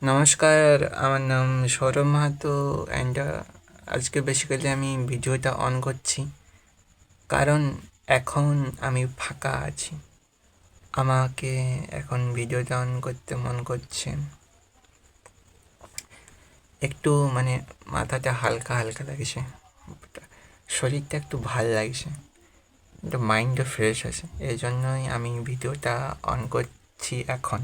নমস্কার, আমার নাম সৌরভ মাহাতো অ্যান্ড আজকে বেসিক্যালি আমি ভিডিওটা অন করছি কারণ এখন আমি ফাঁকা আছি। আমাকে এখন ভিডিওটা অন করতে মন করছে। একটু মাথাটা হালকা হালকা লাগছে, শরীরটা একটু ভাল লাগছে, একটু মাইন্ডও ফ্রেশ আছে। এই জন্যই আমি ভিডিওটা অন করছি এখন।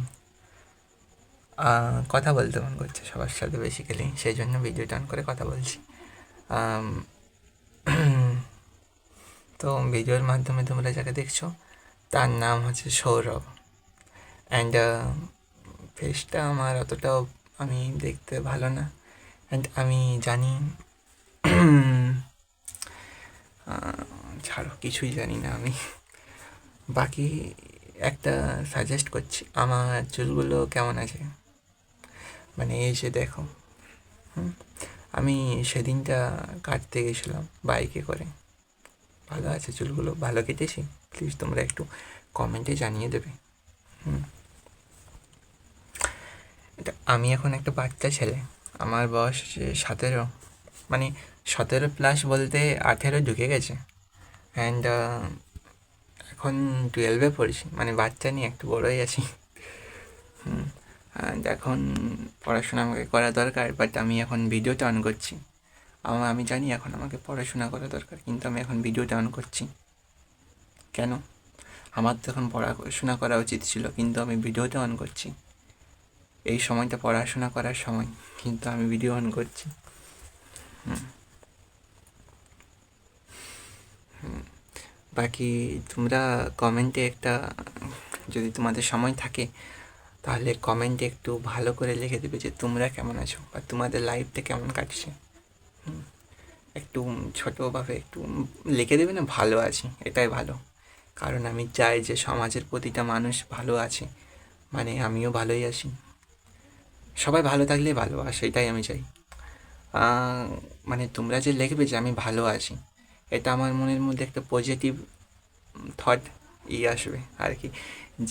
কথা বলতে মন করছে সবার সাথে বেসিক্যালি, সেই জন্য ভিডিওটা অন করে কথা বলছি। আম, তো ভিডিওর মাধ্যমে তোমরা যাকে দেখছো তার নাম হচ্ছে সৌরভ অ্যান্ড ফেসটা আমার অতটাও আমি দেখতে ভালো না অ্যান্ড আমি জানি ছাড়ো, কিছুই জানি না আমি। বাকি একটা সাজেস্ট করছি, আমার চুলগুলো কেমন আছে এই যে দেখো। আমি সেদিনটা কাটতে গেছিলাম বাইকে করে। ভালো আছে চুলগুলো? ভালো কেটেছি? প্লিজ তোমরা একটু কমেন্টে জানিয়ে দেবে। এটা আমি এখন একটা বাচ্চা ছেলে, আমার বয়স হচ্ছে 17। 17 প্লাস বলতে 18 ঢুকে গেছে অ্যান্ড এখন 12-এ পড়ছি, বাচ্চা নিয়ে একটু বড়োই আছি। অ্যান্ড এখন পড়াশোনা আমাকে করা দরকার, বাট আমি এখন ভিডিওটা অন করছি। আমি জানি এখন আমাকে পড়াশোনা করা দরকার, কিন্তু আমি এখন ভিডিওটা অন করছি কেন? আমার তো এখন পড়াশোনা করা উচিত ছিল, কিন্তু আমি ভিডিওটা অন করছি। এই সময়টা পড়াশোনা করার সময়, কিন্তু আমি ভিডিও অন করছি। বাকি তোমরা কমেন্টে একটা, যদি তোমাদের সময় থাকে তাহলে কমেন্টে একটু ভালো করে লিখে দেবে যে তোমরা কেমন আছো বা তোমাদের লাইফটা কেমন কাটছে। একটু ছোটোভাবে একটু লিখে দেবে না, ভালো আছি, এটাই ভালো। কারণ আমি চাই যে সমাজের প্রতিটা মানুষ ভালো আছে, আমিও ভালোই আছি। সবাই ভালো থাকলেই ভালো, আর সেটাই আমি চাই। তোমরা যে লিখবে যে আমি ভালো আছি, এটা আমার মনের মধ্যে একটা পজিটিভ থট আসবে আর কি,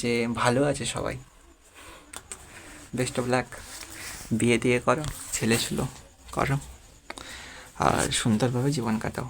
যে ভালো আছে সবাই। Best of luck. বিয়ে টিয়ে করো, ছেলে ছিল করো, আর সুন্দরভাবে জীবন কাটাও।